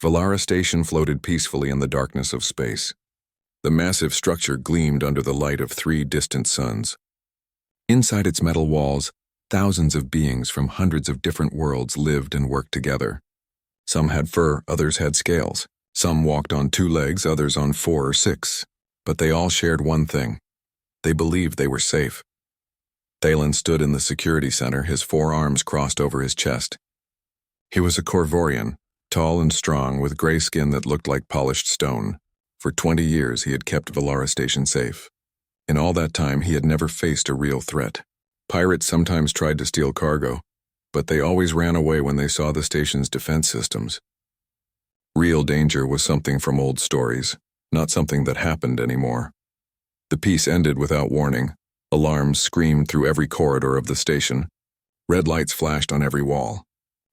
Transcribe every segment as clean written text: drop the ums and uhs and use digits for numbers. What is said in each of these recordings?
Valara Station floated peacefully in the darkness of space. The massive structure gleamed under the light of 3 distant suns. Inside its metal walls, thousands of beings from hundreds of different worlds lived and worked together. Some had fur, others had scales. Some walked on 2 legs, others on 4 or 6. But they all shared one thing. They believed they were safe. Thalen stood in the security center, his 4 arms crossed over his chest. He was a Corvorian, tall and strong, with gray skin that looked like polished stone. For 20 years, he had kept Valara Station safe. In all that time, he had never faced a real threat. Pirates sometimes tried to steal cargo, but they always ran away when they saw the station's defense systems. Real danger was something from old stories, not something that happened anymore. The peace ended without warning. Alarms screamed through every corridor of the station. Red lights flashed on every wall.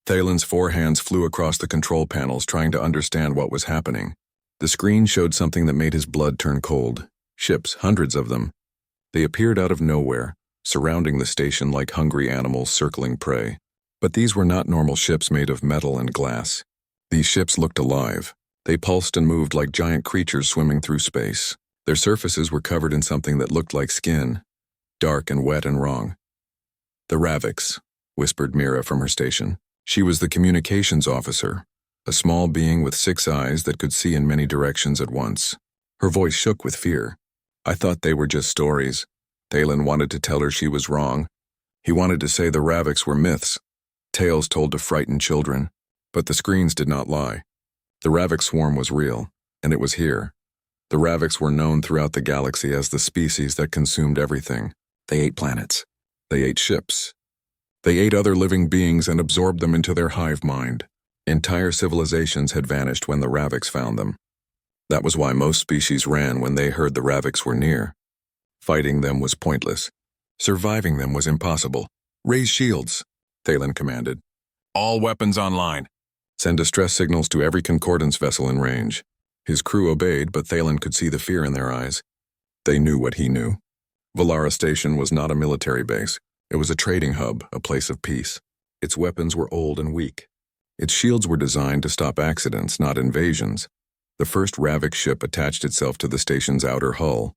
Thalen's 4 hands flew across the control panels, trying to understand what was happening. The screen showed something that made his blood turn cold. Ships, hundreds of them. They appeared out of nowhere, surrounding the station like hungry animals circling prey. But these were not normal ships made of metal and glass. These ships looked alive. They pulsed and moved like giant creatures swimming through space. Their surfaces were covered in something that looked like skin, dark and wet and wrong. "The Ravix," whispered Mira from her station. She was the communications officer, a small being with 6 eyes that could see in many directions at once. Her voice shook with fear. "I thought they were just stories." Thalen wanted to tell her she was wrong. He wanted to say the Ravix were myths, tales told to frighten children, but the screens did not lie. The Ravix swarm was real, and it was here. The Ravix were known throughout the galaxy as the species that consumed everything. They ate planets. They ate ships. They ate other living beings and absorbed them into their hive mind. Entire civilizations had vanished when the Ravix found them. That was why most species ran when they heard the Ravix were near. Fighting them was pointless. Surviving them was impossible. "Raise shields," Thalen commanded. "All weapons online. Send distress signals to every concordance vessel in range." His crew obeyed, but Thalen could see the fear in their eyes. They knew what he knew. Valara Station was not a military base. It was a trading hub, a place of peace. Its weapons were old and weak. Its shields were designed to stop accidents, not invasions. The first Ravix ship attached itself to the station's outer hull.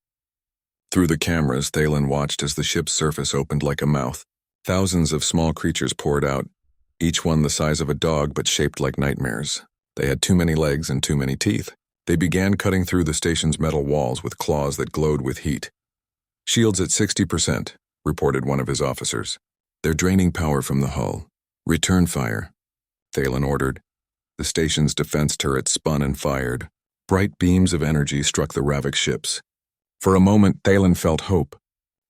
Through the cameras, Thalen watched as the ship's surface opened like a mouth. Thousands of small creatures poured out, each one the size of a dog but shaped like nightmares. They had too many legs and too many teeth. They began cutting through the station's metal walls with claws that glowed with heat. "Shields at 60%, reported one of his officers. "They're draining power from the hull. Return fire," Thalen ordered. The station's defense turret spun and fired. Bright beams of energy struck the Ravix ships. For a moment, Thalen felt hope.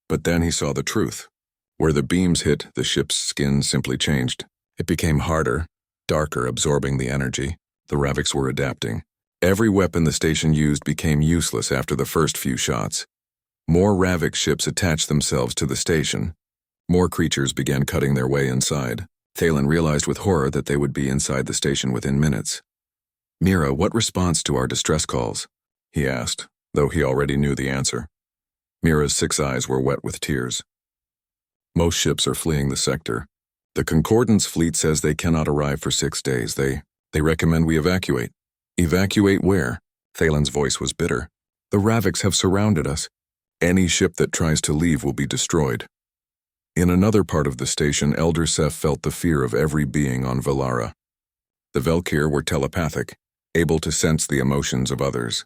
But then he saw the truth. Where the beams hit, the ship's skin simply changed. It became harder, darker, absorbing the energy. The Ravix were adapting. Every weapon the station used became useless after the first few shots. More Ravix ships attached themselves to the station. More creatures began cutting their way inside. Thalen realized with horror that they would be inside the station within minutes. "Mira, what response to our distress calls?" he asked, though he already knew the answer. Mira's 6 eyes were wet with tears. "Most ships are fleeing the sector. The Concordance fleet says they cannot arrive for 6 days. They recommend we evacuate." "Evacuate where?" Thalen's voice was bitter. "The Ravix have surrounded us. Any ship that tries to leave will be destroyed." In another part of the station, Elder Seth felt the fear of every being on Valara. The Velkir were telepathic, able to sense the emotions of others.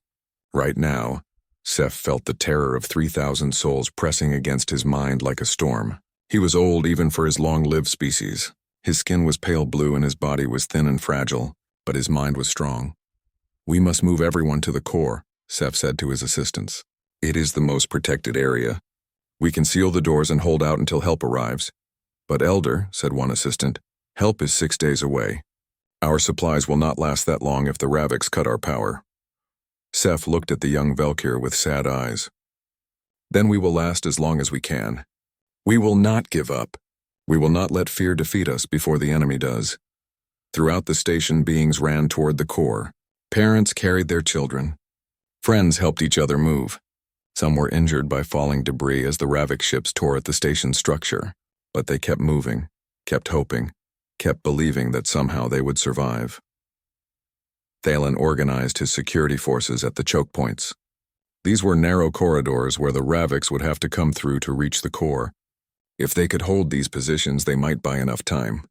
Right now, Seth felt the terror of 3,000 souls pressing against his mind like a storm. He was old even for his long-lived species. His skin was pale blue and his body was thin and fragile, but his mind was strong. "We must move everyone to the core," Seth said to his assistants. "It is the most protected area. We can seal the doors and hold out until help arrives." "But Elder," said one assistant, "help is 6 days away. Our supplies will not last that long if the Ravix cut our power." Seth looked at the young Velkir with sad eyes. "Then we will last as long as we can. We will not give up. We will not let fear defeat us before the enemy does." Throughout the station, beings ran toward the core. Parents carried their children. Friends helped each other move. Some were injured by falling debris as the Ravix ships tore at the station's structure, but they kept moving, kept hoping, kept believing that somehow they would survive. Thalen organized his security forces at the choke points. These were narrow corridors where the Ravix would have to come through to reach the core. If they could hold these positions, they might buy enough time.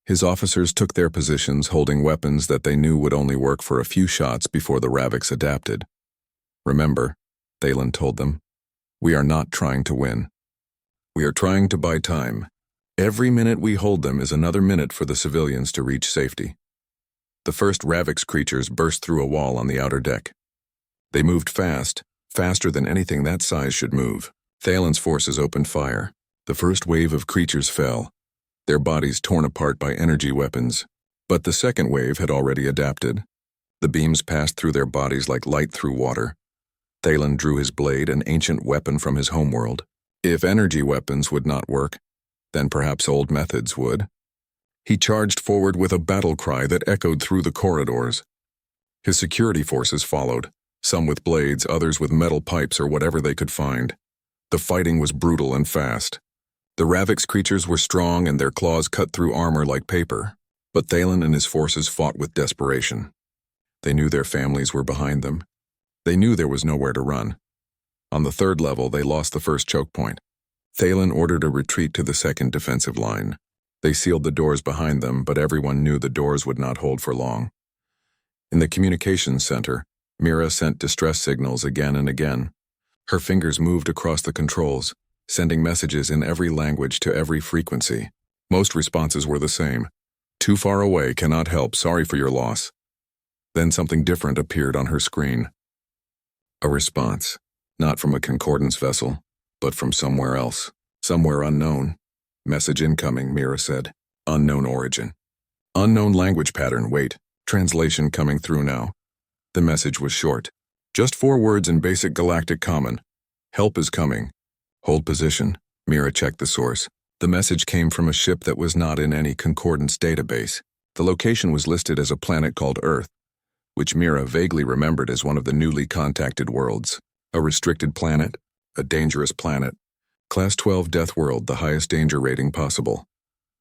His officers took their positions holding weapons that they knew would only work for a few shots before the Ravix adapted. Remember, Thalen told them, we are not trying to win. We are trying to buy time. Every minute we hold them is another minute for the civilians to reach safety. The first Ravix creatures burst through a wall on the outer deck. They moved fast, faster than anything that size should move. Thalen's forces opened fire. The first wave of creatures fell, their bodies torn apart by energy weapons. But the second wave had already adapted. The beams passed through their bodies like light through water. Thalen drew his blade, an ancient weapon from his homeworld. If energy weapons would not work, then perhaps old methods would. He charged forward with a battle cry that echoed through the corridors. His security forces followed, some with blades, others with metal pipes or whatever they could find. The fighting was brutal and fast. The Ravix creatures were strong and their claws cut through armor like paper, but Thalen and his forces fought with desperation. They knew their families were behind them. They knew there was nowhere to run. On the third level, they lost the first choke point. Thalen ordered a retreat to the second defensive line. They sealed the doors behind them, but everyone knew the doors would not hold for long. In the communications center, Mira sent distress signals again and again. Her fingers moved across the controls, sending messages in every language to every frequency. Most responses were the same. Too far away, cannot help, sorry for your loss. Then something different appeared on her screen. A response, not from a concordance vessel, but from somewhere else, somewhere unknown. Message incoming, Mira said. Unknown origin. Unknown language pattern, wait. Translation coming through now. The message was short. Just 4 words in basic galactic common. Help is coming. Hold position. Mira checked the source. The message came from a ship that was not in any concordance database. The location was listed as a planet called Earth, which Mira vaguely remembered as one of the newly contacted worlds. A restricted planet, a dangerous planet. Class 12 Deathworld, the highest danger rating possible.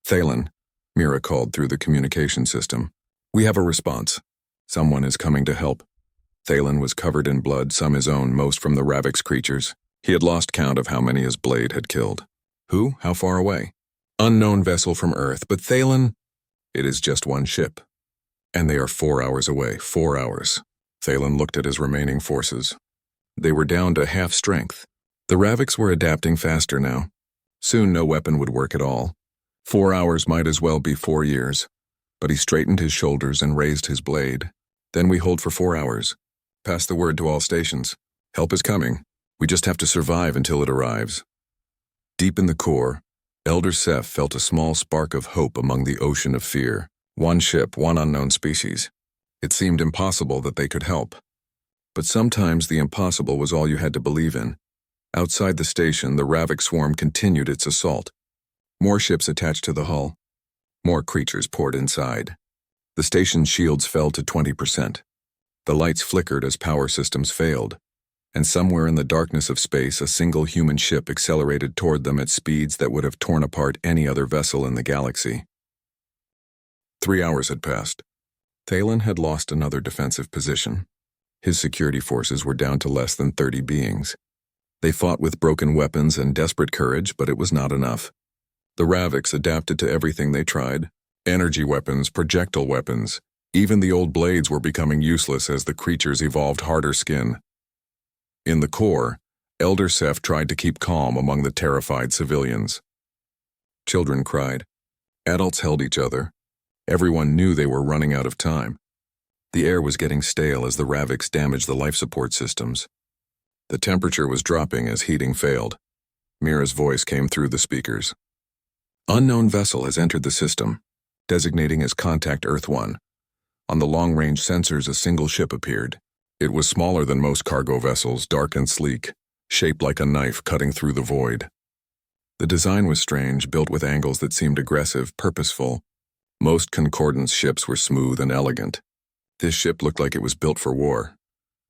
Thalen, Mira called through the communication system. We have a response. Someone is coming to help. Thalen was covered in blood, some his own, most from the Ravix creatures. He had lost count of how many his blade had killed. Who? How far away? Unknown vessel from Earth, but Thalen... It is just one ship. And they are 4 hours away, 4 hours. Thalen looked at his remaining forces. They were down to half strength. The Ravix were adapting faster now. Soon no weapon would work at all. 4 hours might as well be 4 years. But he straightened his shoulders and raised his blade. Then we hold for 4 hours. Pass the word to all stations. Help is coming. We just have to survive until it arrives. Deep in the core, Elder Seth felt a small spark of hope among the ocean of fear. One ship, one unknown species. It seemed impossible that they could help. But sometimes the impossible was all you had to believe in. Outside the station, the Ravix swarm continued its assault. More ships attached to the hull. More creatures poured inside. The station's shields fell to 20%. The lights flickered as power systems failed. And somewhere in the darkness of space, a single human ship accelerated toward them at speeds that would have torn apart any other vessel in the galaxy. 3 hours had passed. Thalen had lost another defensive position. His security forces were down to less than 30 beings. They fought with broken weapons and desperate courage, but it was not enough. The Ravix adapted to everything they tried. Energy weapons, projectile weapons. Even the old blades were becoming useless as the creatures evolved harder skin. In the core, Elder Seth tried to keep calm among the terrified civilians. Children cried. Adults held each other. Everyone knew they were running out of time. The air was getting stale as the Ravix damaged the life support systems. The temperature was dropping as heating failed. Mira's voice came through the speakers. Unknown vessel has entered the system, designating as Contact Earth 1. On the long-range sensors, a single ship appeared. It was smaller than most cargo vessels, dark and sleek, shaped like a knife cutting through the void. The design was strange, built with angles that seemed aggressive, purposeful. Most concordance ships were smooth and elegant. This ship looked like it was built for war.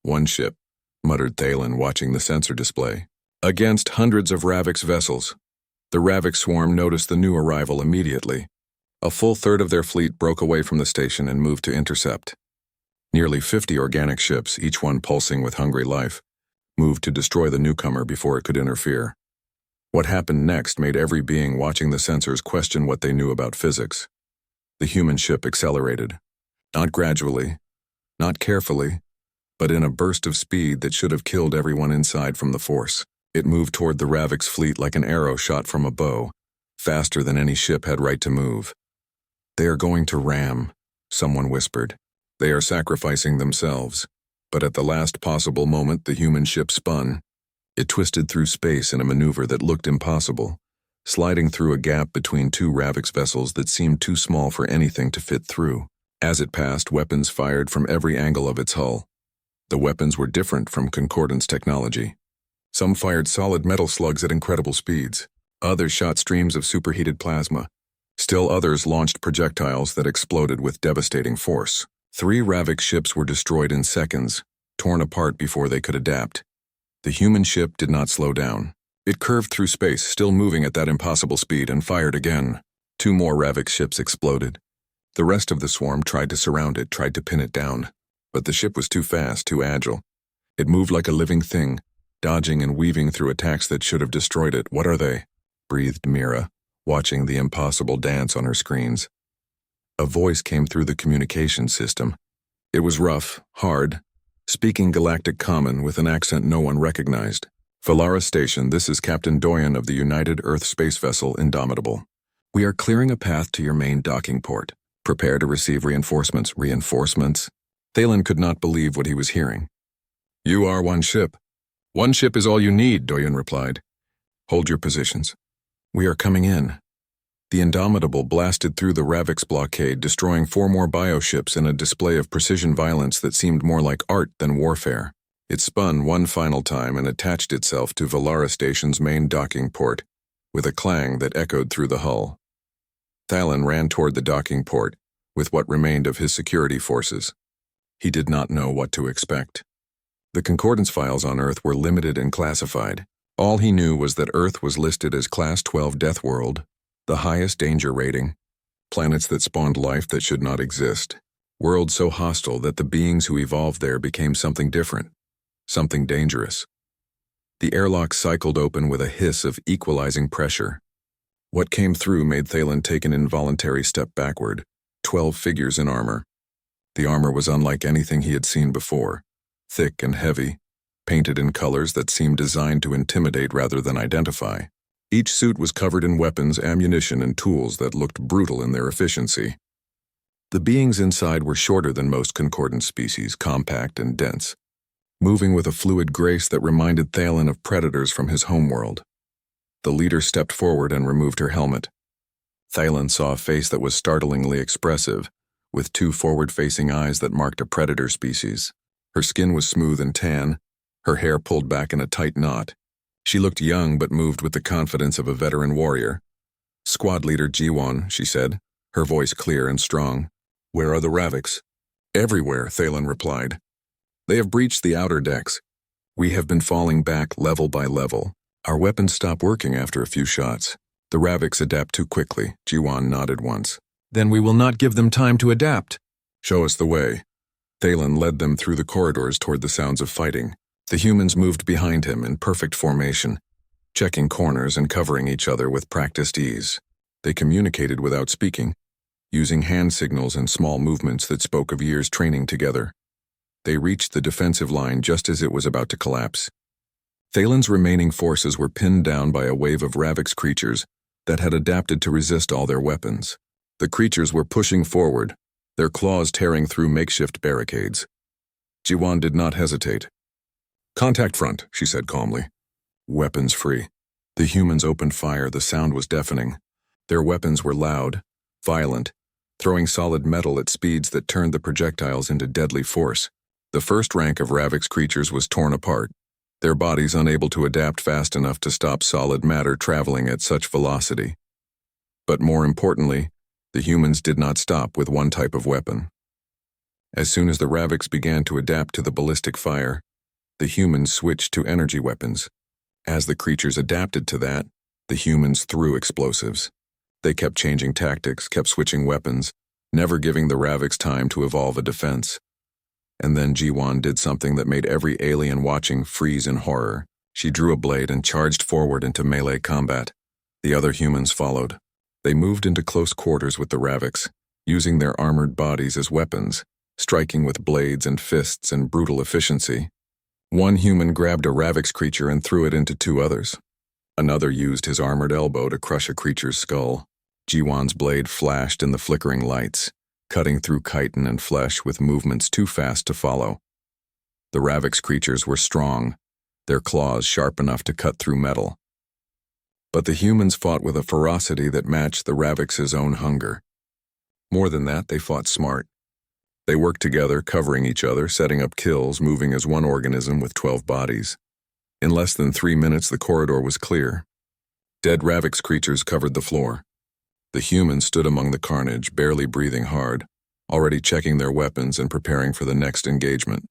One ship, muttered Thalen, watching the sensor display. Against hundreds of Ravix vessels. The Ravix swarm noticed the new arrival immediately. A full third of their fleet broke away from the station and moved to intercept. Nearly 50 organic ships, each one pulsing with hungry life, moved to destroy the newcomer before it could interfere. What happened next made every being watching the sensors question what they knew about physics. The human ship accelerated. Not gradually, not carefully, but in a burst of speed that should have killed everyone inside from the force. It moved toward the Ravix fleet like an arrow shot from a bow, faster than any ship had right to move. "They are going to ram," someone whispered. "They are sacrificing themselves." But at the last possible moment, the human ship spun. It twisted through space in a maneuver that looked impossible, sliding through a gap between two Ravix vessels that seemed too small for anything to fit through. As it passed, weapons fired from every angle of its hull. The weapons were different from Concordance technology. Some fired solid metal slugs at incredible speeds. Others shot streams of superheated plasma. Still others launched projectiles that exploded with devastating force. 3 Ravix ships were destroyed in seconds, torn apart before they could adapt. The human ship did not slow down. It curved through space, still moving at that impossible speed, and fired again. 2 more Ravix ships exploded. The rest of the swarm tried to surround it, tried to pin it down. But the ship was too fast, too agile. It moved like a living thing, dodging and weaving through attacks that should have destroyed it. "What are they?" breathed Mira, watching the impossible dance on her screens. A voice came through the communication system. It was rough, hard, speaking Galactic Common with an accent no one recognized. "Valara Station, this is Captain Doyen of the United Earth space vessel Indomitable. We are clearing a path to your main docking port. Prepare to receive reinforcements." Reinforcements? Thalen could not believe what he was hearing. "You are one ship. One ship is all you need," Doyen replied. "Hold your positions. We are coming in." The Indomitable blasted through the Ravix blockade, destroying 4 more bioships in a display of precision violence that seemed more like art than warfare. It spun one final time and attached itself to Valara Station's main docking port, with a clang that echoed through the hull. Thalen ran toward the docking port, with what remained of his security forces. He did not know what to expect. The Concordance files on Earth were limited and classified. All he knew was that Earth was listed as Class 12 Deathworld, the highest danger rating, planets that spawned life that should not exist, worlds so hostile that the beings who evolved there became something different, something dangerous. The airlock cycled open with a hiss of equalizing pressure. What came through made Thalen take an involuntary step backward. 12 figures in armor. The armor was unlike anything he had seen before, thick and heavy, painted in colors that seemed designed to intimidate rather than identify. Each suit was covered in weapons, ammunition, and tools that looked brutal in their efficiency. The beings inside were shorter than most concordant species, compact and dense, moving with a fluid grace that reminded Thalen of predators from his homeworld. The leader stepped forward and removed her helmet. Thalen saw a face that was startlingly expressive, with 2 forward-facing eyes that marked a predator species. Her skin was smooth and tan, her hair pulled back in a tight knot. She looked young but moved with the confidence of a veteran warrior. "Squad Leader Jiwon," she said, her voice clear and strong. "Where are the Ravix?" "Everywhere," Thalen replied. "They have breached the outer decks. We have been falling back level by level. Our weapons stop working after a few shots. The Ravix adapt too quickly." Jiwon nodded once. "Then we will not give them time to adapt." "Show us the way." Thalen led them through the corridors toward the sounds of fighting. The humans moved behind him in perfect formation, checking corners and covering each other with practiced ease. They communicated without speaking, using hand signals and small movements that spoke of years training together. They reached the defensive line just as it was about to collapse. Thalen's remaining forces were pinned down by a wave of Ravix creatures that had adapted to resist all their weapons. The creatures were pushing forward, their claws tearing through makeshift barricades. Jiwon did not hesitate. "Contact front," she said calmly. "Weapons free." The humans opened fire. The sound was deafening. Their weapons were loud, violent, throwing solid metal at speeds that turned the projectiles into deadly force. The first rank of Ravix creatures was torn apart, their bodies unable to adapt fast enough to stop solid matter traveling at such velocity. But more importantly, the humans did not stop with one type of weapon. As soon as the Ravix began to adapt to the ballistic fire, the humans switched to energy weapons. As the creatures adapted to that, the humans threw explosives. They kept changing tactics, kept switching weapons, never giving the Ravix time to evolve a defense. And then Ji-won did something that made every alien watching freeze in horror. She drew a blade and charged forward into melee combat. The other humans followed. They moved into close quarters with the Ravix, using their armored bodies as weapons, striking with blades and fists in brutal efficiency. One human grabbed a Ravix creature and threw it into two others. Another used his armored elbow to crush a creature's skull. Ji-won's blade flashed in the flickering lights, cutting through chitin and flesh with movements too fast to follow. The Ravix creatures were strong, their claws sharp enough to cut through metal. But the humans fought with a ferocity that matched the Ravix's own hunger. More than that, they fought smart. They worked together, covering each other, setting up kills, moving as one organism with 12 bodies. In less than 3 minutes, the corridor was clear. Dead Ravix creatures covered the floor. The humans stood among the carnage, barely breathing hard, already checking their weapons and preparing for the next engagement.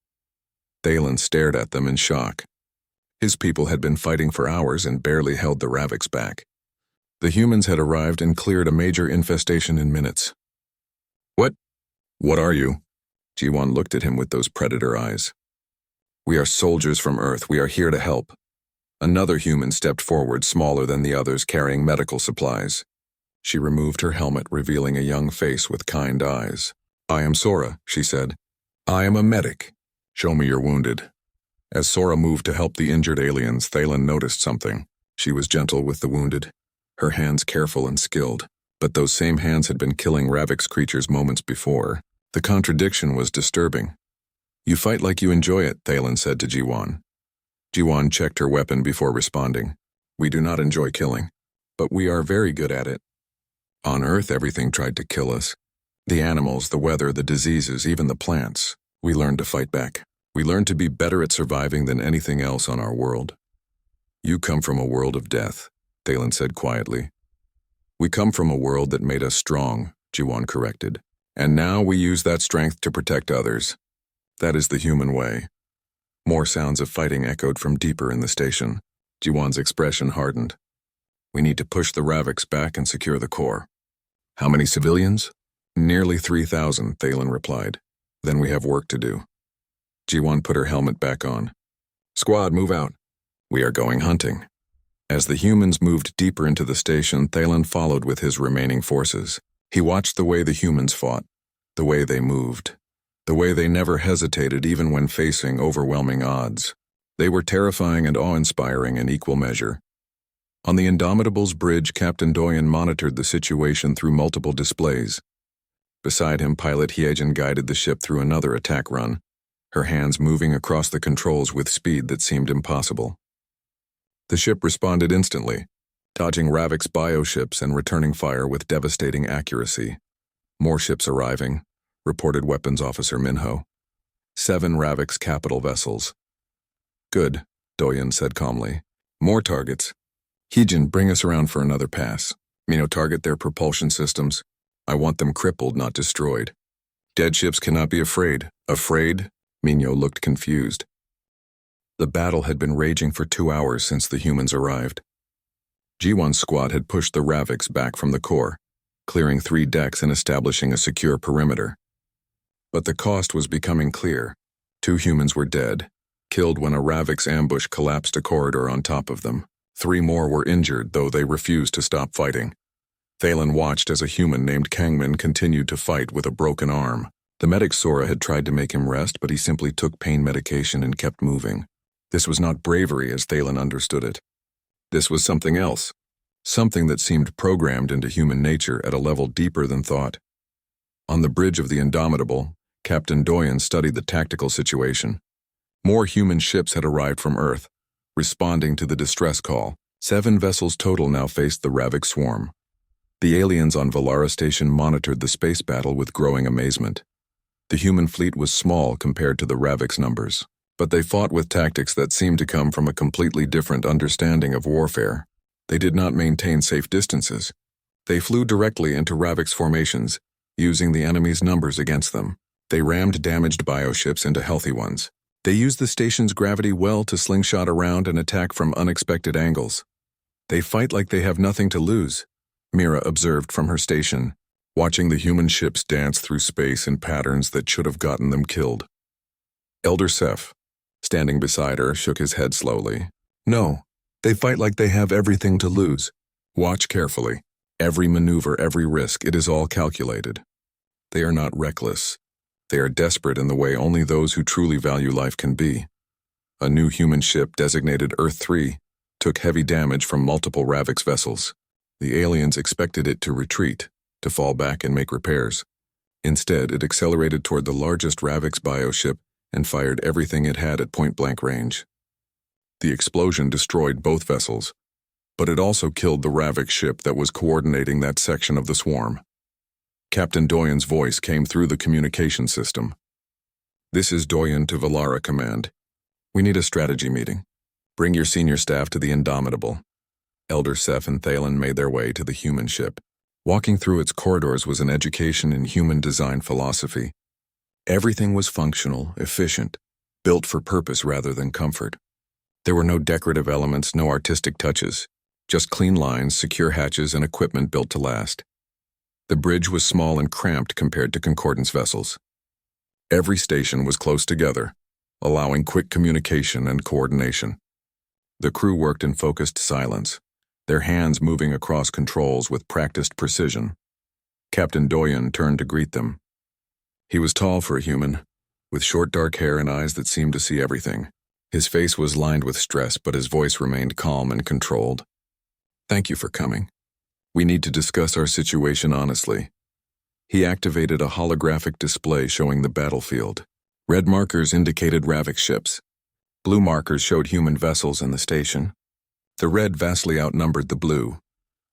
Thalen stared at them in shock. His people had been fighting for hours and barely held the Ravix back. The humans had arrived and cleared a major infestation in minutes. What are you? Ji-won looked at him with those predator eyes. We are soldiers from Earth. We are here to help. Another human stepped forward, smaller than the others, carrying medical supplies. She removed her helmet, revealing a young face with kind eyes. I am Sora, she said. I am a medic. Show me your wounded. As Sora moved to help the injured aliens, Thalen noticed something. She was gentle with the wounded, her hands careful and skilled, but those same hands had been killing Ravix creatures moments before. The contradiction was disturbing. You fight like you enjoy it, Thalen said to Ji-won. Ji-won checked her weapon before responding. We do not enjoy killing, but we are very good at it. On Earth, everything tried to kill us. The animals, the weather, the diseases, even the plants. We learned to fight back. We learned to be better at surviving than anything else on our world. You come from a world of death, Thalen said quietly. We come from a world that made us strong, Ji-won corrected. And now we use that strength to protect others. That is the human way. More sounds of fighting echoed from deeper in the station. Ji-won's expression hardened. We need to push the Ravix back and secure the core. How many civilians? Nearly 3,000, Thalen replied. Then we have work to do. Ji-won put her helmet back on. Squad, move out. We are going hunting. As the humans moved deeper into the station, Thalen followed with his remaining forces. He watched the way the humans fought, the way they moved, the way they never hesitated even when facing overwhelming odds. They were terrifying and awe-inspiring in equal measure. On the Indomitable's bridge, Captain Doyen monitored the situation through multiple displays. Beside him, Pilot Hyejin guided the ship through another attack run, her hands moving across the controls with speed that seemed impossible. The ship responded instantly, dodging Ravix bioships and returning fire with devastating accuracy. More ships arriving, reported Weapons Officer Minho. 7 Ravix capital vessels. Good, Doyen said calmly. More targets. Hyejin, bring us around for another pass. Target their propulsion systems. I want them crippled, not destroyed. Dead ships cannot be afraid. Afraid? Minho looked confused. The battle had been raging for 2 hours since the humans arrived. Ji-won's squad had pushed the Ravix back from the core, clearing 3 decks and establishing a secure perimeter. But the cost was becoming clear. 2 humans were dead, killed when a Ravix ambush collapsed a corridor on top of them. 3 more were injured, though they refused to stop fighting. Thalen watched as a human named Kangmin continued to fight with a broken arm. The medic Sora had tried to make him rest, but he simply took pain medication and kept moving. This was not bravery as Thalen understood it. This was something else, something that seemed programmed into human nature at a level deeper than thought. On the bridge of the Indomitable, Captain Doyen studied the tactical situation. More human ships had arrived from Earth, responding to the distress call. 7 vessels total now faced the Ravix swarm. The aliens on Valara Station monitored the space battle with growing amazement. The human fleet was small compared to the Ravix numbers, but they fought with tactics that seemed to come from a completely different understanding of warfare. They did not maintain safe distances. They flew directly into Ravix formations, using the enemy's numbers against them. They rammed damaged bioships into healthy ones. They used the station's gravity well to slingshot around and attack from unexpected angles. They fight like they have nothing to lose, Mira observed from her station, watching the human ships dance through space in patterns that should have gotten them killed. Elder Seth, standing beside her, shook his head slowly. No, they fight like they have everything to lose. Watch carefully. Every maneuver, every risk, it is all calculated. They are not reckless. They are desperate in the way only those who truly value life can be. A new human ship designated Earth-3 took heavy damage from multiple Ravix vessels. The aliens expected it to retreat, to fall back and make repairs. Instead, it accelerated toward the largest Ravix bioship and fired everything it had at point-blank range. The explosion destroyed both vessels, but it also killed the Ravix ship that was coordinating that section of the swarm. Captain Doyen's voice came through the communication system. This is Doyen to Valara Command. We need a strategy meeting. Bring your senior staff to the Indomitable. Elder Seth and Thalen made their way to the human ship. Walking through its corridors was an education in human design philosophy. Everything was functional, efficient, built for purpose rather than comfort. There were no decorative elements, no artistic touches, just clean lines, secure hatches, and equipment built to last. The bridge was small and cramped compared to Concordance vessels. Every station was close together, allowing quick communication and coordination. The crew worked in focused silence, their hands moving across controls with practiced precision. Captain Doyen turned to greet them. He was tall for a human, with short dark hair and eyes that seemed to see everything. His face was lined with stress, but his voice remained calm and controlled. Thank you for coming. We need to discuss our situation honestly. He activated a holographic display showing the battlefield. Red markers indicated Ravix ships. Blue markers showed human vessels in the station. The red vastly outnumbered the blue.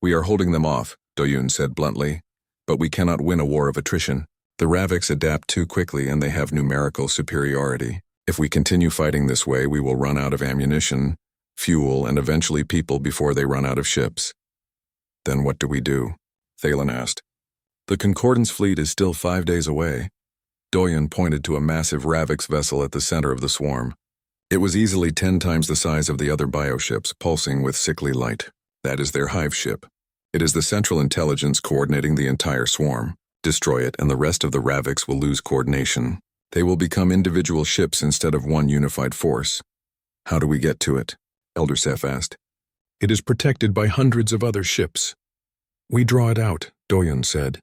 We are holding them off, Doyun said bluntly, but we cannot win a war of attrition. The Ravix adapt too quickly and they have numerical superiority. If we continue fighting this way, we will run out of ammunition, fuel, and eventually people before they run out of ships. Then what do we do? Thalen asked. The Concordance fleet is still 5 days away. Doyen pointed to a massive Ravix vessel at the center of the swarm. It was easily 10 times the size of the other bioships, pulsing with sickly light. That is their hive ship. It is the central intelligence coordinating the entire swarm. Destroy it, and the rest of the Ravix will lose coordination. They will become individual ships instead of one unified force. How do we get to it? Elder Seth asked. It is protected by hundreds of other ships. We draw it out, Doyen said.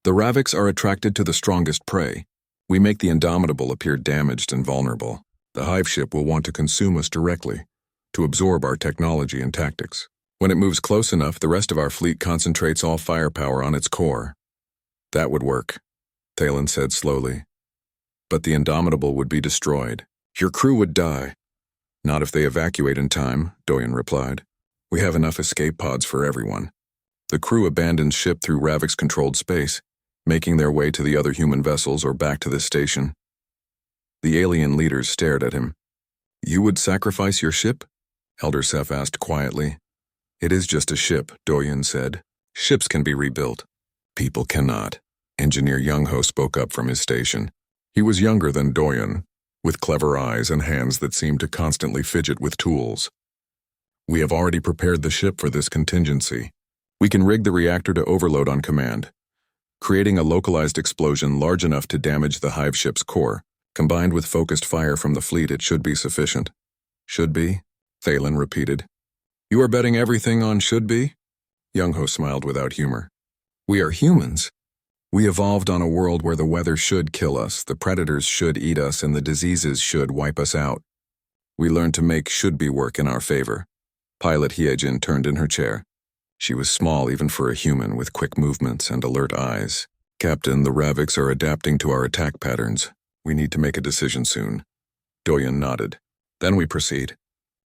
The Ravix are attracted to the strongest prey. We make the Indomitable appear damaged and vulnerable. The hive ship will want to consume us directly, to absorb our technology and tactics. When it moves close enough, the rest of our fleet concentrates all firepower on its core. That would work, Thalen said slowly. But the Indomitable would be destroyed. Your crew would die. Not if they evacuate in time, Doyen replied. We have enough escape pods for everyone. The crew abandoned ship through Ravix-controlled space, making their way to the other human vessels or back to this station. The alien leaders stared at him. You would sacrifice your ship? Elder Seth asked quietly. It is just a ship, Doyen said. Ships can be rebuilt. People cannot. Engineer Young-Ho spoke up from his station. He was younger than Doyen, with clever eyes and hands that seemed to constantly fidget with tools. We have already prepared the ship for this contingency. We can rig the reactor to overload on command, creating a localized explosion large enough to damage the hive ship's core. Combined with focused fire from the fleet, it should be sufficient. Should be? Thalen repeated. You are betting everything on should be? Young-Ho smiled without humor. We are humans. We evolved on a world where the weather should kill us, the predators should eat us, and the diseases should wipe us out. We learned to make should-be work in our favor. Pilot Hyejin turned in her chair. She was small even for a human, with quick movements and alert eyes. Captain, the Ravix are adapting to our attack patterns. We need to make a decision soon. Doyen nodded. Then we proceed.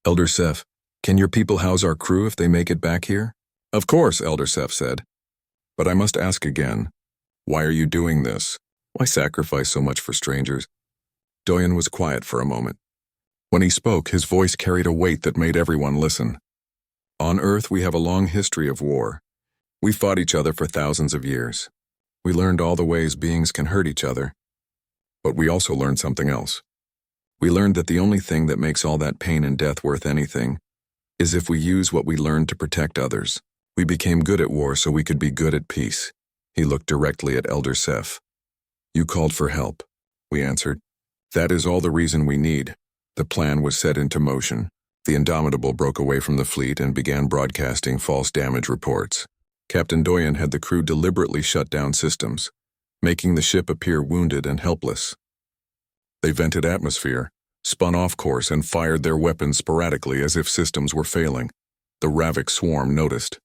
Elder Seth, can your people house our crew if they make it back here? Of course, Elder Seth said. But I must ask again. Why are you doing this? Why sacrifice so much for strangers? Doyen was quiet for a moment. When he spoke, his voice carried a weight that made everyone listen. On Earth, we have a long history of war. We fought each other for thousands of years. We learned all the ways beings can hurt each other. But we also learned something else. We learned that the only thing that makes all that pain and death worth anything is if we use what we learned to protect others. We became good at war so we could be good at peace. He looked directly at Elder Seth. You called for help, we answered. That is all the reason we need. The plan was set into motion. The Indomitable broke away from the fleet and began broadcasting false damage reports. Captain Doyen had the crew deliberately shut down systems, making the ship appear wounded and helpless. They vented atmosphere, spun off course, and fired their weapons sporadically as if systems were failing. The Ravik swarm noticed.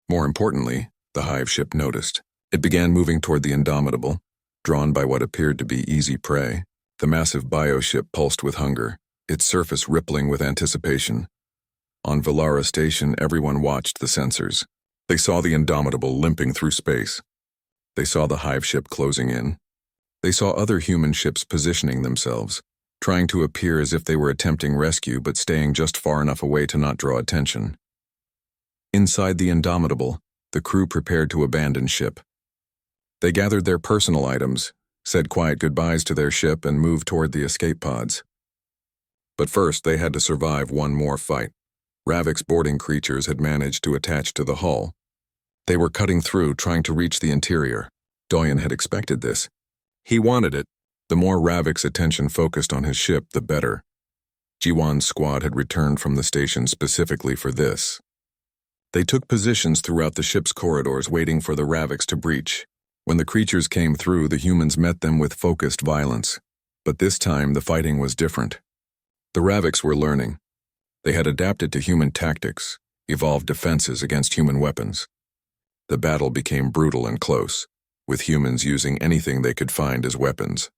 More importantly, the hive ship noticed. It began moving toward the Indomitable, drawn by what appeared to be easy prey. The massive bioship pulsed with hunger, its surface rippling with anticipation. On Valara Station, everyone watched the sensors. They saw the Indomitable limping through space. They saw the hive ship closing in. They saw other human ships positioning themselves, trying to appear as if they were attempting rescue but staying just far enough away to not draw attention. Inside the Indomitable, the crew prepared to abandon ship. They gathered their personal items, said quiet goodbyes to their ship, and moved toward the escape pods. But first, they had to survive one more fight. Ravik's boarding creatures had managed to attach to the hull. They were cutting through, trying to reach the interior. Doyen had expected this. He wanted it. The more Ravik's attention focused on his ship, the better. Jiwan's squad had returned from the station specifically for this. They took positions throughout the ship's corridors, waiting for the Raviks to breach. When the creatures came through, the humans met them with focused violence. But this time, the fighting was different. The Raviks were learning. They had adapted to human tactics, evolved defenses against human weapons. The battle became brutal and close, with humans using anything they could find as weapons.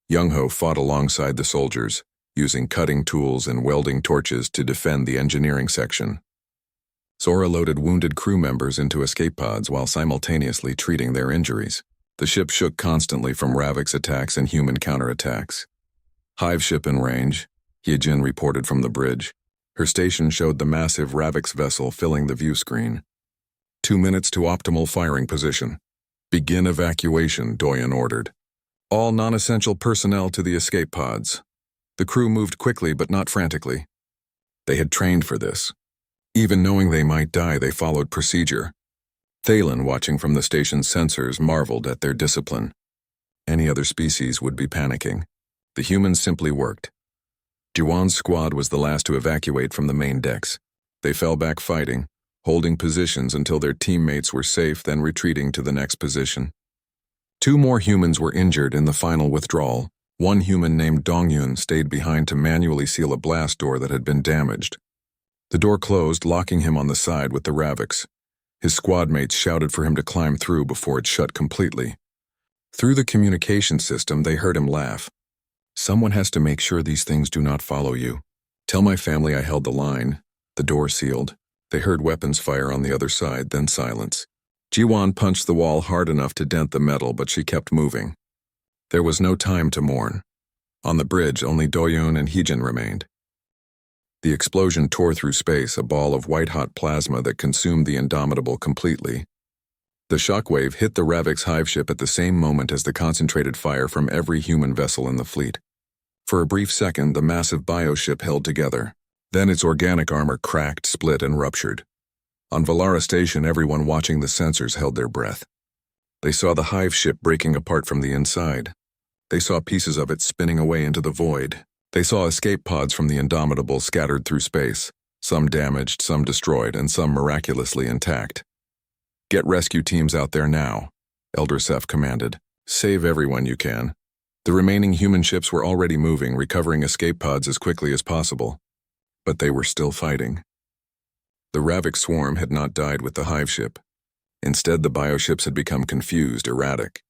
Young-Ho fought alongside the soldiers, using cutting tools and welding torches to defend the engineering section. Sora loaded wounded crew members into escape pods while simultaneously treating their injuries. The ship shook constantly from Ravik's attacks and human counterattacks. Hive ship in range, Hyejin reported from the bridge. Her station showed the massive Ravik's vessel filling the view screen. 2 minutes to optimal firing position. Begin evacuation, Doyen ordered. All non-essential personnel to the escape pods. The crew moved quickly but not frantically. They had trained for this. Even knowing they might die, they followed procedure. Thalen, watching from the station's sensors, marveled at their discipline. Any other species would be panicking. The humans simply worked. Jiwan's squad was the last to evacuate from the main decks. They fell back fighting, holding positions until their teammates were safe, then retreating to the next position. 2 more humans were injured in the final withdrawal. One human named Dongyun stayed behind to manually seal a blast door that had been damaged. The door closed, locking him on the side with the Raviks. His squad mates shouted for him to climb through before it shut completely. Through the communication system, they heard him laugh. Someone has to make sure these things do not follow you. Tell my family I held the line. The door sealed. They heard weapons fire on the other side, then silence. Jiwan punched the wall hard enough to dent the metal, but she kept moving. There was no time to mourn. On the bridge, only Doyon and Hyejin remained. The explosion tore through space, a ball of white-hot plasma that consumed the Indomitable completely. The shockwave hit the Ravik's hive ship at the same moment as the concentrated fire from every human vessel in the fleet. For a brief second, the massive bioship held together. Then its organic armor cracked, split, and ruptured. On Valara Station, everyone watching the sensors held their breath. They saw the hive ship breaking apart from the inside. They saw pieces of it spinning away into the void. They saw escape pods from the Indomitable scattered through space, some damaged, some destroyed, and some miraculously intact. Get rescue teams out there now, Elder Seth commanded. Save everyone you can. The remaining human ships were already moving, recovering escape pods as quickly as possible. But they were still fighting. The Ravik swarm had not died with the hive ship. Instead, the bioships had become confused, erratic.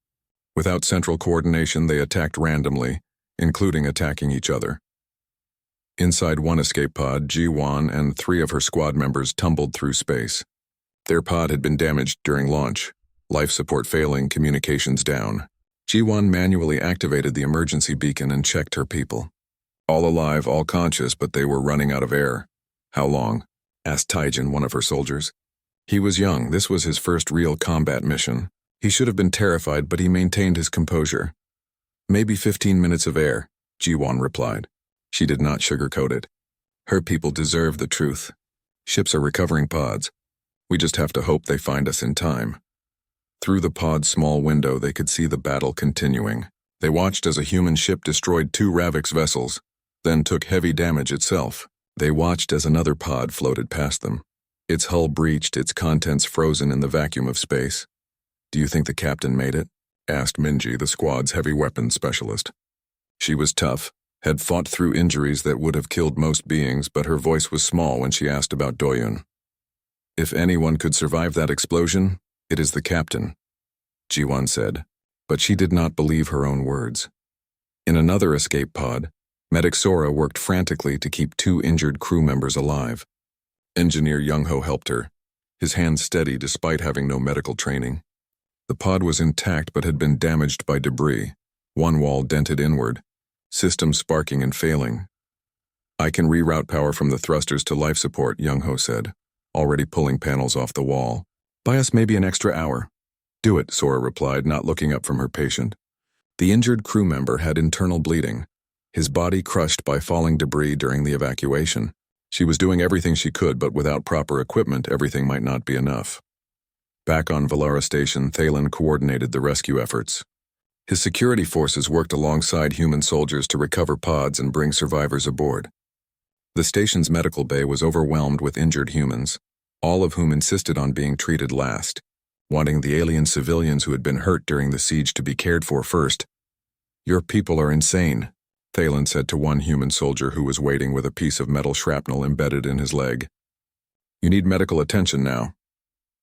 Without central coordination, they attacked randomly, including attacking each other. Inside one escape pod, Jiwan and 3 of her squad members tumbled through space. Their pod had been damaged during launch, life support failing, communications down. Jiwan manually activated the emergency beacon and checked her people. All alive, all conscious, but they were running out of air. How long? Asked Taijin, one of her soldiers. He was young. This was his first real combat mission. He should have been terrified, but he maintained his composure. Maybe 15 minutes of air, Jiwan replied. She did not sugarcoat it. Her people deserve the truth. Ships are recovering pods. We just have to hope they find us in time. Through the pod's small window, they could see the battle continuing. They watched as a human ship destroyed 2 Ravix vessels, then took heavy damage itself. They watched as another pod floated past them. Its hull breached, its contents frozen in the vacuum of space. "Do you think the captain made it?" asked Minji, the squad's heavy weapons specialist. She was tough, had fought through injuries that would have killed most beings, but her voice was small when she asked about Doyun. "If anyone could survive that explosion, it is the captain," Jiwon said, but she did not believe her own words. In another escape pod, Medic Sora worked frantically to keep 2 injured crew members alive. Engineer Young-ho helped her, his hands steady despite having no medical training. The pod was intact but had been damaged by debris, one wall dented inward, systems sparking and failing. "I can reroute power from the thrusters to life support," Young-ho said, already pulling panels off the wall. "Buy us maybe an extra hour." "Do it," Sora replied, not looking up from her patient. The injured crew member had internal bleeding, his body crushed by falling debris during the evacuation. She was doing everything she could, but without proper equipment, everything might not be enough. Back on Valara Station, Thalen coordinated the rescue efforts. His security forces worked alongside human soldiers to recover pods and bring survivors aboard. The station's medical bay was overwhelmed with injured humans, all of whom insisted on being treated last, wanting the alien civilians who had been hurt during the siege to be cared for first. "Your people are insane," Thalen said to one human soldier who was waiting with a piece of metal shrapnel embedded in his leg. "You need medical attention now."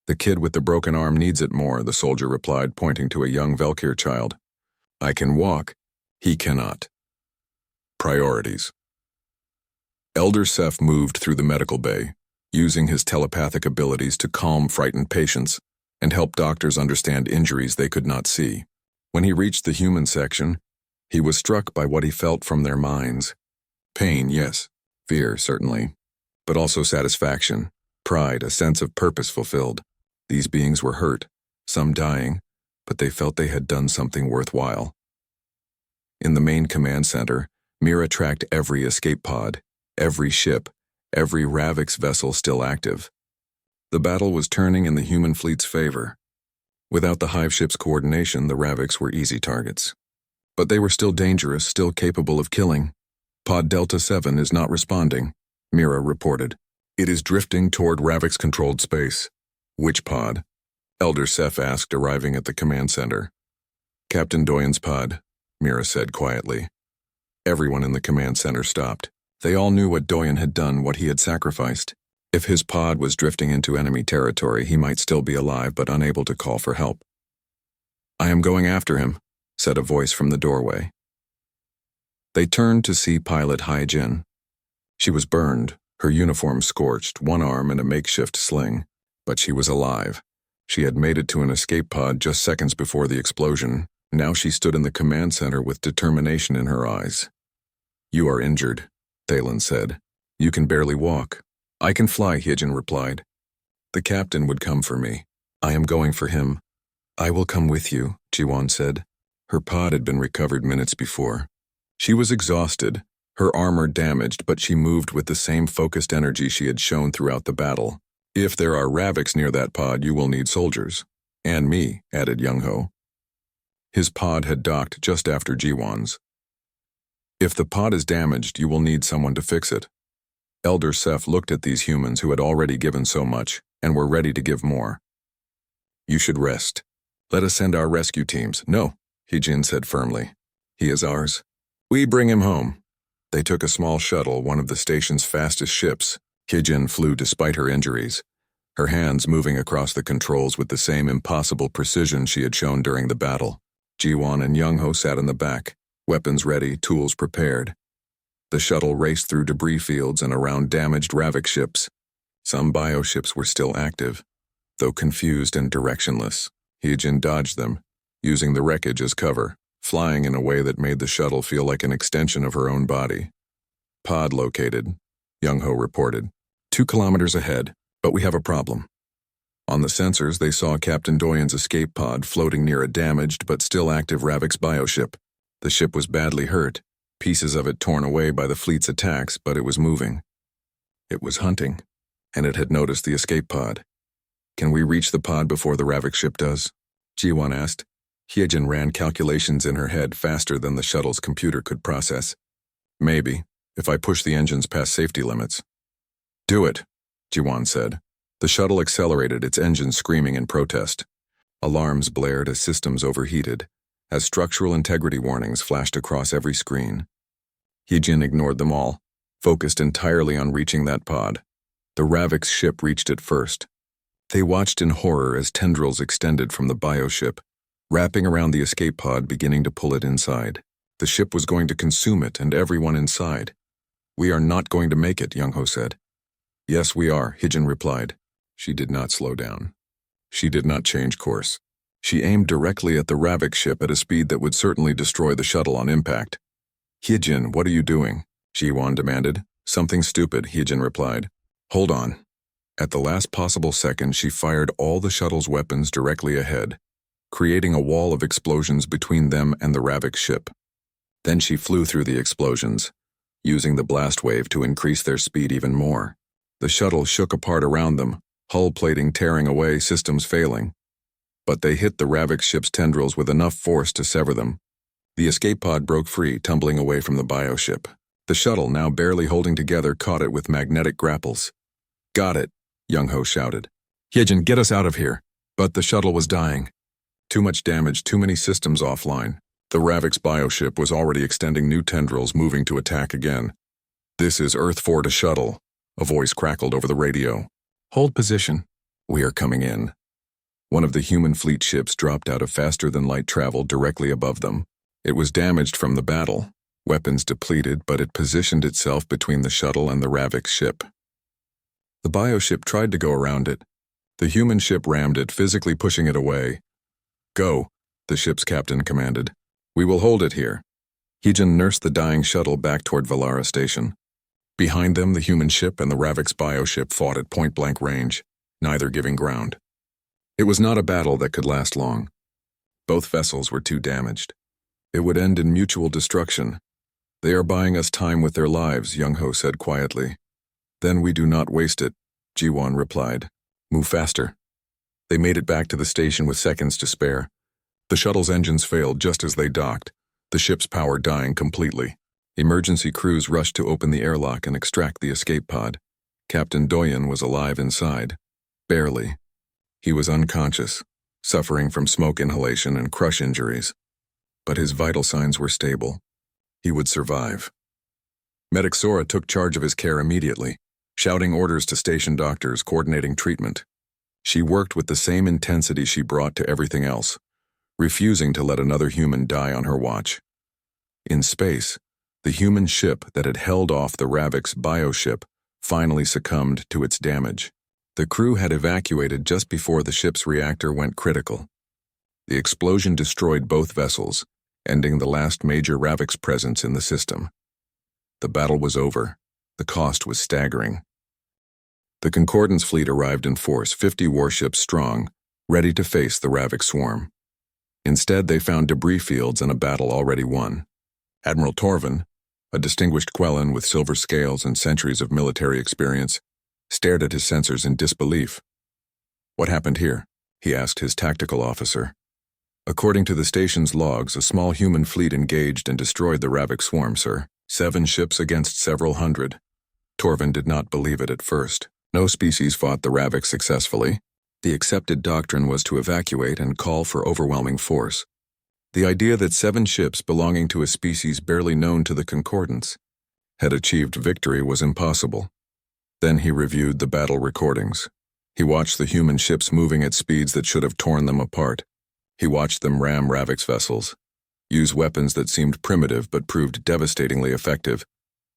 "The kid with the broken arm needs it more," the soldier replied, pointing to a young Valkyr child. "I can walk. He cannot." Priorities. Elder Seth moved through the medical bay, using his telepathic abilities to calm frightened patients and help doctors understand injuries they could not see. When he reached the human section, he was struck by what he felt from their minds. Pain, yes. Fear, certainly. But also satisfaction, pride, a sense of purpose fulfilled. These beings were hurt, some dying, but they felt they had done something worthwhile. In the main command center, Mira tracked every escape pod, every ship, every Ravix vessel still active. The battle was turning in the human fleet's favor. Without the hive ship's coordination, the Ravix were easy targets. But they were still dangerous, still capable of killing. "Pod Delta 7 is not responding," Mira reported. "It is drifting toward Ravix-controlled space." "Which pod?" Elder Seth asked, arriving at the command center. "Captain Doyen's pod," Mira said quietly. Everyone in the command center stopped. They all knew what Doyen had done, what he had sacrificed. If his pod was drifting into enemy territory, he might still be alive but unable to call for help. "I am going after him," said a voice from the doorway. They turned to see Pilot Hai-Jin. She was burned, her uniform scorched, one arm in a makeshift sling, but she was alive. She had made it to an escape pod just seconds before the explosion. Now she stood in the command center with determination in her eyes. "You are injured," Thalen said. "You can barely walk." "I can fly," Hai-Jin replied. "The captain would come for me. I am going for him." "I will come with you," Jiwon said. Her pod had been recovered minutes before. She was exhausted, her armor damaged, but she moved with the same focused energy she had shown throughout the battle. "If there are Ravix near that pod, you will need soldiers. And me," added Young-ho. His pod had docked just after Jiwon's. "If the pod is damaged, you will need someone to fix it." Elder Seth looked at these humans who had already given so much and were ready to give more. "You should rest. Let us send our rescue teams." "No," Hai-Jin said firmly. "He is ours. We bring him home." They took a small shuttle, one of the station's fastest ships. Hai-Jin flew despite her injuries, her hands moving across the controls with the same impossible precision she had shown during the battle. Jiwon and Young-ho sat in the back, weapons ready, tools prepared. The shuttle raced through debris fields and around damaged Ravix ships. Some bioships were still active, though confused and directionless. Hai-Jin dodged them, using the wreckage as cover, flying in a way that made the shuttle feel like an extension of her own body. "Pod located," Young-ho reported. 2 kilometers ahead, but we have a problem." On the sensors, they saw Captain Doyen's escape pod floating near a damaged but still active Ravix bioship. The ship was badly hurt, pieces of it torn away by the fleet's attacks, but it was moving. It was hunting, and it had noticed the escape pod. "Can we reach the pod before the Ravix ship does?" Jiwon asked. Hyejin ran calculations in her head faster than the shuttle's computer could process. Maybe, if I push the engines past safety limits. Do it, Jiwon said. The shuttle accelerated, its engines screaming in protest. Alarms blared as systems overheated, as structural integrity warnings flashed across every screen. Hyejin ignored them all, focused entirely on reaching that pod. The Ravik's ship reached it first. They watched in horror as tendrils extended from the bioship, wrapping around the escape pod, beginning to pull it inside. The ship was going to consume it and everyone inside. We are not going to make it, Young-ho said. Yes, we are, Hyejin replied. She did not slow down. She did not change course. She aimed directly at the Ravik ship at a speed that would certainly destroy the shuttle on impact. Hyejin, what are you doing? Jiwon demanded. Something stupid, Hyejin replied. Hold on. At the last possible second, she fired all the shuttle's weapons directly ahead, creating a wall of explosions between them and the Ravik ship. Then she flew through the explosions, using the blast wave to increase their speed even more. The shuttle shook apart around them, hull plating tearing away, systems failing. But they hit the Ravik ship's tendrils with enough force to sever them. The escape pod broke free, tumbling away from the bioship. The shuttle, now barely holding together, caught it with magnetic grapples. Got it, Young-ho shouted. Hyejin, get us out of here. But the shuttle was dying. Too much damage, too many systems offline. The Ravik's bioship was already extending new tendrils, moving to attack again. This is Earth 4 to shuttle, a voice crackled over the radio. Hold position. We are coming in. One of the human fleet ships dropped out of faster-than-light travel directly above them. It was damaged from the battle, weapons depleted, but it positioned itself between the shuttle and the Ravik's ship. The bioship tried to go around it. The human ship rammed it, physically pushing it away. Go, the ship's captain commanded. We will hold it here. Hyejin nursed the dying shuttle back toward Valara Station. Behind them, the human ship and the Ravik's bioship fought at point-blank range, neither giving ground. It was not a battle that could last long. Both vessels were too damaged. It would end in mutual destruction. They are buying us time with their lives, Young-ho said quietly. Then we do not waste it, Jiwon replied. Move faster. They made it back to the station with seconds to spare. The shuttle's engines failed just as they docked, the ship's power dying completely. Emergency crews rushed to open the airlock and extract the escape pod. Captain Doyen was alive inside. Barely. He was unconscious, suffering from smoke inhalation and crush injuries. But his vital signs were stable. He would survive. Medic Sora took charge of his care immediately, shouting orders to station doctors, coordinating treatment. She worked with the same intensity she brought to everything else, refusing to let another human die on her watch. In space, the human ship that had held off the Ravik's bioship finally succumbed to its damage. The crew had evacuated just before the ship's reactor went critical. The explosion destroyed both vessels, ending the last major Ravik's presence in the system. The battle was over. The cost was staggering. The Concordance fleet arrived in force, 50 warships strong, ready to face the Ravik swarm. Instead, they found debris fields and a battle already won. Admiral Torvin, a distinguished Quellan with silver scales and centuries of military experience, stared at his sensors in disbelief. What happened here? He asked his tactical officer. According to the station's logs, a small human fleet engaged and destroyed the Ravik swarm, sir. 7 ships against several hundred. Torvin did not believe it at first. No species fought the Ravik successfully. The accepted doctrine was to evacuate and call for overwhelming force. The idea that 7 ships belonging to a species barely known to the Concordance had achieved victory was impossible. Then he reviewed the battle recordings. He watched the human ships moving at speeds that should have torn them apart. He watched them ram Ravik's vessels, use weapons that seemed primitive but proved devastatingly effective,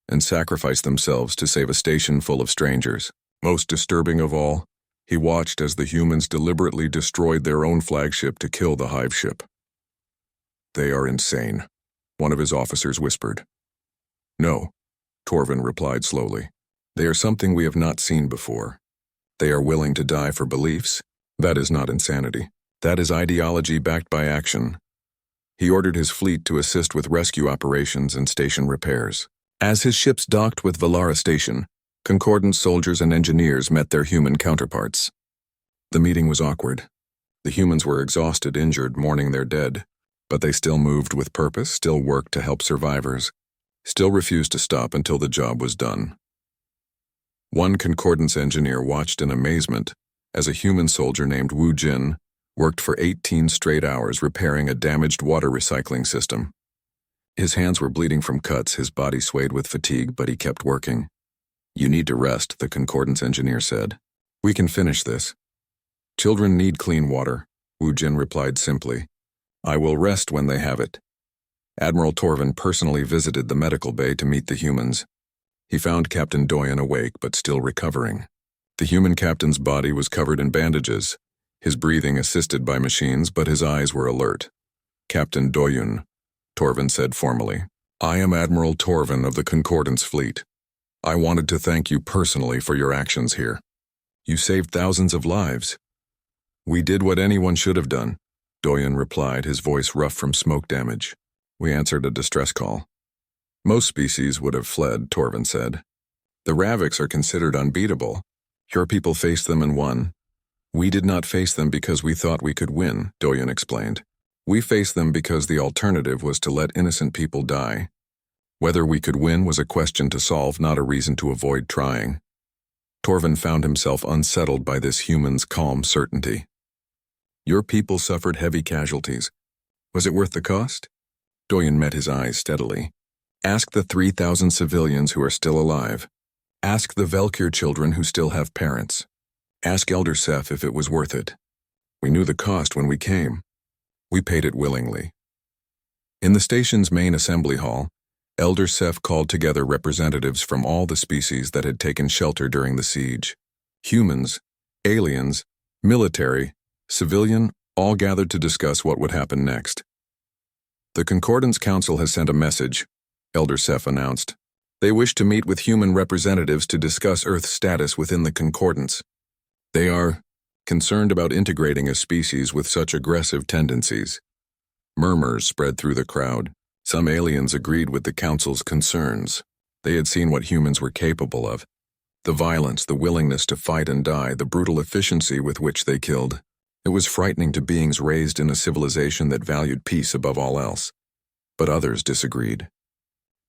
and sacrifice themselves to save a station full of strangers. Most disturbing of all, he watched as the humans deliberately destroyed their own flagship to kill the hive ship. They are insane, one of his officers whispered. No, Torvin replied slowly. They are something we have not seen before. They are willing to die for beliefs. That is not insanity. That is ideology backed by action. He ordered his fleet to assist with rescue operations and station repairs. As his ships docked with Valara Station, Concordance soldiers and engineers met their human counterparts. The meeting was awkward. The humans were exhausted, injured, mourning their dead, but they still moved with purpose, still worked to help survivors, still refused to stop until the job was done. One concordance engineer watched in amazement as a human soldier named Wu Jin worked for 18 straight hours repairing a damaged water recycling system. His hands were bleeding from cuts, his body swayed with fatigue, but he kept working. "You need to rest," the concordance engineer said. "We can finish this." "Children need clean water," Wu Jin replied simply. "I will rest when they have it." Admiral Torvin personally visited the medical bay to meet the humans. He found Captain Doyen awake but still recovering. The human captain's body was covered in bandages, his breathing assisted by machines, but his eyes were alert. "Captain Doyen," Torvin said formally, "I am Admiral Torvin of the Concordance Fleet. I wanted to thank you personally for your actions here. You saved thousands of lives." "We did what anyone should have done," Doyen replied, his voice rough from smoke damage. "We answered a distress call." "Most species would have fled," Torvin said. "The Ravix are considered unbeatable. Your people faced them and won." "We did not face them because we thought we could win," Doyen explained. "We faced them because the alternative was to let innocent people die. Whether we could win was a question to solve, not a reason to avoid trying." Torvin found himself unsettled by this human's calm certainty. "Your people suffered heavy casualties. Was it worth the cost?" Doyen met his eyes steadily. "Ask the 3,000 civilians who are still alive. Ask the Velkyr children who still have parents. Ask Elder Seth if it was worth it. We knew the cost when we came. We paid it willingly." In the station's main assembly hall, Elder Seth called together representatives from all the species that had taken shelter during the siege. Humans, aliens, military, civilian, all gathered to discuss what would happen next. "The Concordance Council has sent a message," Elder Seth announced. "They wish to meet with human representatives to discuss Earth's status within the Concordance. They are concerned about integrating a species with such aggressive tendencies." Murmurs spread through the crowd. Some aliens agreed with the Council's concerns. They had seen what humans were capable of. The violence, the willingness to fight and die, the brutal efficiency with which they killed. It was frightening to beings raised in a civilization that valued peace above all else. But others disagreed.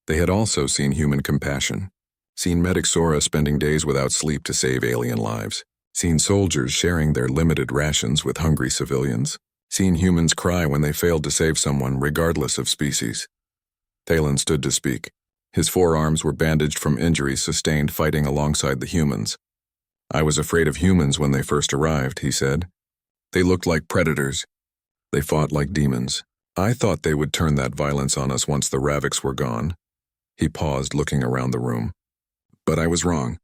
They had also seen human compassion, seen medic Sora spending days without sleep to save alien lives, seen soldiers sharing their limited rations with hungry civilians, seen humans cry when they failed to save someone regardless of species. Thalen stood to speak. His forearms were bandaged from injuries sustained fighting alongside the humans. "I was afraid of humans when they first arrived," he said. "They looked like predators. They fought like demons. I thought they would turn that violence on us once the Ravix were gone." He paused, looking around the room. "But I was wrong.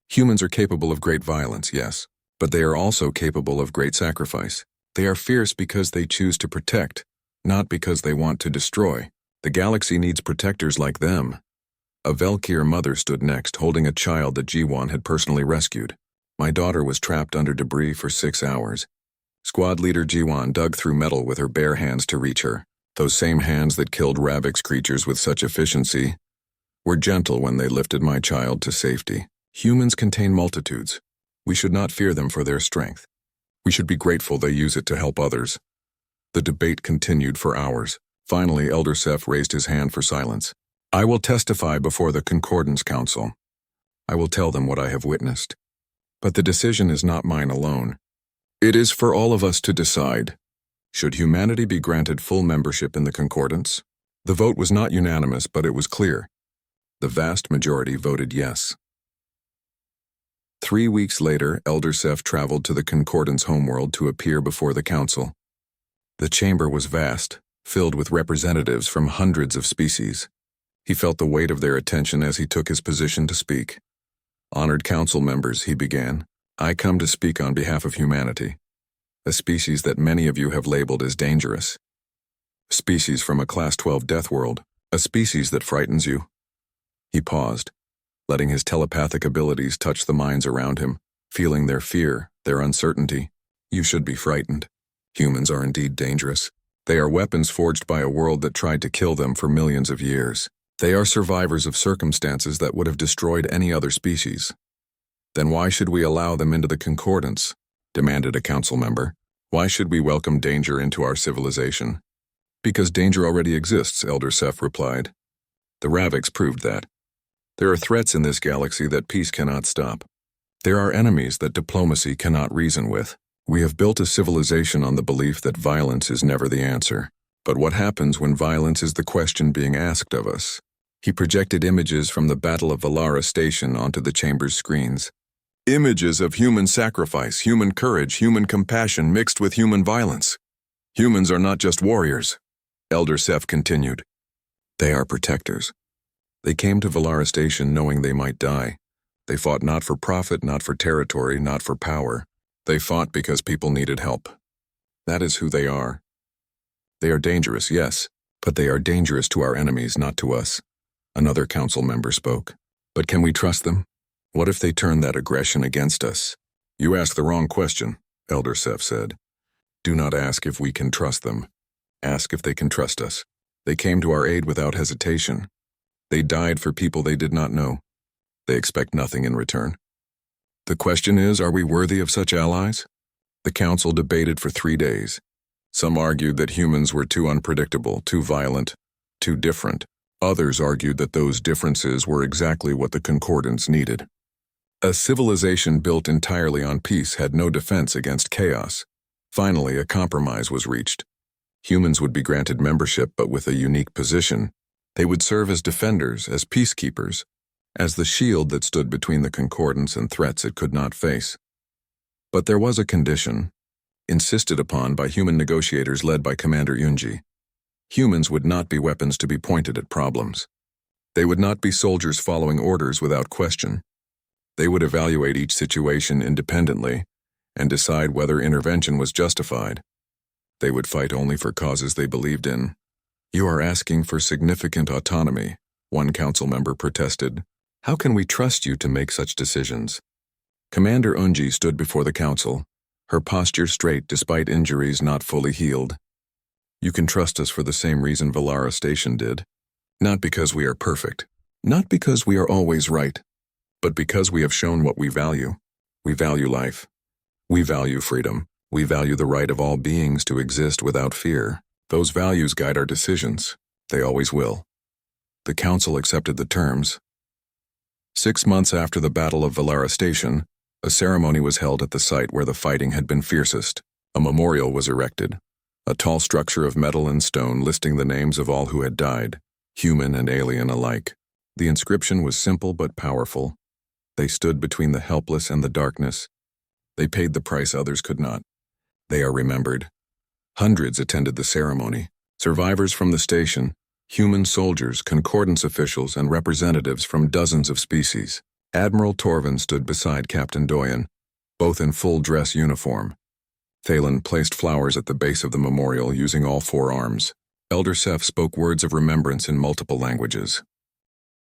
Humans are capable of great violence, yes, but they are also capable of great sacrifice. They are fierce because they choose to protect, not because they want to destroy. The galaxy needs protectors like them." A Velkyr mother stood next, holding a child that Jiwan had personally rescued. "My daughter was trapped under debris for 6 hours. Squad leader Jiwan dug through metal with her bare hands to reach her. Those same hands that killed Ravix creatures with such efficiency were gentle when they lifted my child to safety. Humans contain multitudes. We should not fear them for their strength. We should be grateful they use it to help others." The debate continued for hours. Finally, Elder Seth raised his hand for silence. "I will testify before the Concordance Council. I will tell them what I have witnessed. But the decision is not mine alone. It is for all of us to decide. Should humanity be granted full membership in the Concordance?" The vote was not unanimous, but it was clear. The vast majority voted yes. 3 weeks later, Elder Seth traveled to the Concordance homeworld to appear before the council. The chamber was vast, filled with representatives from hundreds of species. He felt the weight of their attention as he took his position to speak. "Honored council members," he began, "I come to speak on behalf of humanity, a species that many of you have labeled as dangerous. A species from a Class 12 death world, a species that frightens you." He paused, letting his telepathic abilities touch the minds around him, feeling their fear, their uncertainty. "You should be frightened. Humans are indeed dangerous. They are weapons forged by a world that tried to kill them for millions of years. They are survivors of circumstances that would have destroyed any other species. Then why should we allow them into the Concordance?" demanded a council member. Why should we welcome danger into our civilization? Because danger already exists, Elder Seth replied. The Ravix proved that. There are threats in this galaxy that peace cannot stop. There are enemies that diplomacy cannot reason with. We have built a civilization on the belief that violence is never the answer. But what happens when violence is the question being asked of us? He projected images from the Battle of Valara Station onto the chamber's screens. Images of human sacrifice, human courage, human compassion mixed with human violence. Humans are not just warriors, Elder Seth continued. They are protectors. They came to Valara Station knowing they might die. They fought not for profit, not for territory, not for power. They fought because people needed help. That is who they are. They are dangerous, yes, but they are dangerous to our enemies, not to us. Another council member spoke. But can we trust them? What if they turn that aggression against us? You ask the wrong question, Elder Seth said. Do not ask if we can trust them. Ask if they can trust us. They came to our aid without hesitation. They died for people they did not know. They expect nothing in return. The question is, are we worthy of such allies? The council debated for 3 days. Some argued that humans were too unpredictable, too violent, too different. Others argued that those differences were exactly what the Concordance needed. A civilization built entirely on peace had no defense against chaos. Finally, a compromise was reached. Humans would be granted membership, but with a unique position. They would serve as defenders, as peacekeepers, as the shield that stood between the Concordance and threats it could not face. But there was a condition, insisted upon by human negotiators led by Commander Unji. Humans would not be weapons to be pointed at problems. They would not be soldiers following orders without question. They would evaluate each situation independently and decide whether intervention was justified. They would fight only for causes they believed in. You are asking for significant autonomy, one council member protested. How can we trust you to make such decisions? Commander Unji stood before the council, her posture straight despite injuries not fully healed. You can trust us for the same reason Valara Station did. Not because we are perfect, not because we are always right, but because we have shown what we value. We value life. We value freedom. We value the right of all beings to exist without fear. Those values guide our decisions. They always will. The council accepted the terms. 6 months after the Battle of Valara Station, a ceremony was held at the site where the fighting had been fiercest. A memorial was erected, a tall structure of metal and stone listing the names of all who had died, human and alien alike. The inscription was simple but powerful. They stood between the helpless and the darkness. They paid the price others could not. They are remembered. Hundreds attended the ceremony, survivors from the station, human soldiers, concordance officials, and representatives from dozens of species. Admiral Torvin stood beside Captain Doyen, both in full dress uniform. Thalen placed flowers at the base of the memorial using all 4 arms. Elder Seth spoke words of remembrance in multiple languages.